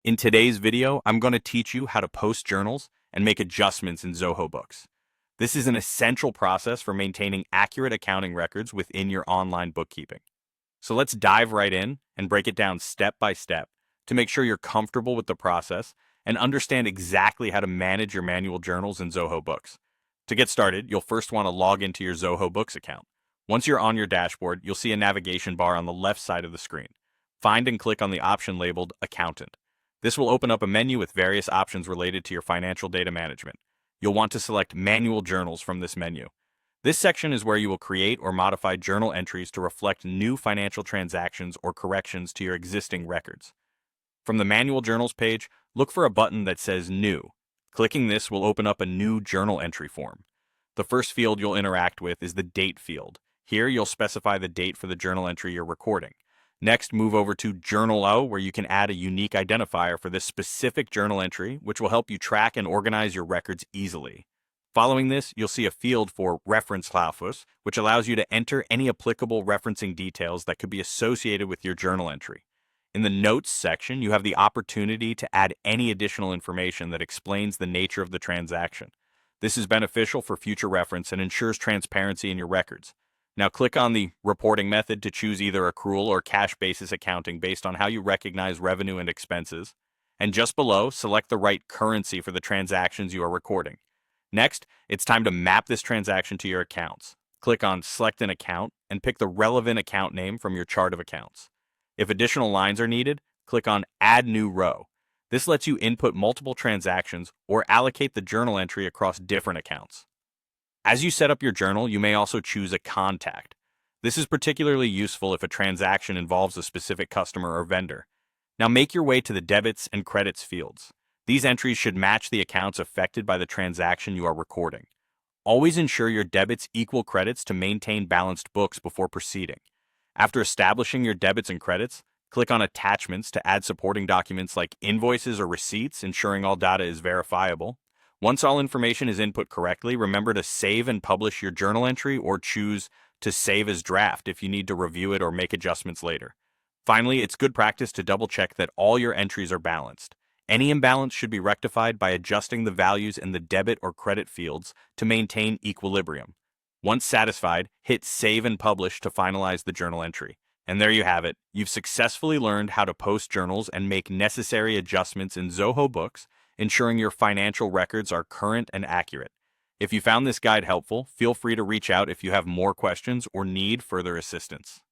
In today's video, I'm going to teach you how to post journals and make adjustments in Zoho Books. This is an essential process for maintaining accurate accounting records within your online bookkeeping. So let's dive right in and break it down step by step to make sure you're comfortable with the process and understand exactly how to manage your manual journals in Zoho Books. To get started, you'll first want to log into your Zoho Books account. Once you're on your dashboard, you'll see a navigation bar on the left side of the screen. Find and click on the option labeled Accountant. This will open up a menu with various options related to your financial data management. You'll want to select Manual Journals from this menu. This section is where you will create or modify journal entries to reflect new financial transactions or corrections to your existing records. From the Manual Journals page, look for a button that says New. Clicking this will open up a new journal entry form. The first field you'll interact with is the Date field. Here you'll specify the date for the journal entry you're recording. Next, move over to Journal O, where you can add a unique identifier for this specific journal entry, which will help you track and organize your records easily. Following this, you'll see a field for reconcile, which allows you to enter any applicable referencing details that could be associated with your journal entry. In the Notes section, you have the opportunity to add any additional information that explains the nature of the transaction. This is beneficial for future reference and ensures transparency in your records. Now click on the reporting method to choose either accrual or cash basis accounting based on how you recognize revenue and expenses. And just below, select the right currency for the transactions you are recording. Next, it's time to map this transaction to your accounts. Click on Select an Account and pick the relevant account name from your chart of accounts. If additional lines are needed, click on Add New Row. This lets you input multiple transactions or allocate the journal entry across different accounts. As you set up your journal, you may also choose a contact. This is particularly useful if a transaction involves a specific customer or vendor. Now make your way to the debits and credits fields. These entries should match the accounts affected by the transaction you are recording. Always ensure your debits equal credits to maintain balanced books before proceeding. After establishing your debits and credits, click on Attachments to add supporting documents like invoices or receipts, ensuring all data is verifiable. Once all information is input correctly, remember to save and publish your journal entry or choose to save as draft if you need to review it or make adjustments later. Finally, it's good practice to double-check that all your entries are balanced. Any imbalance should be rectified by adjusting the values in the debit or credit fields to maintain equilibrium. Once satisfied, hit Save and Publish to finalize the journal entry. And there you have it. You've successfully learned how to post journals and make necessary adjustments in Zoho Books, ensuring your financial records are current and accurate. If you found this guide helpful, feel free to reach out if you have more questions or need further assistance.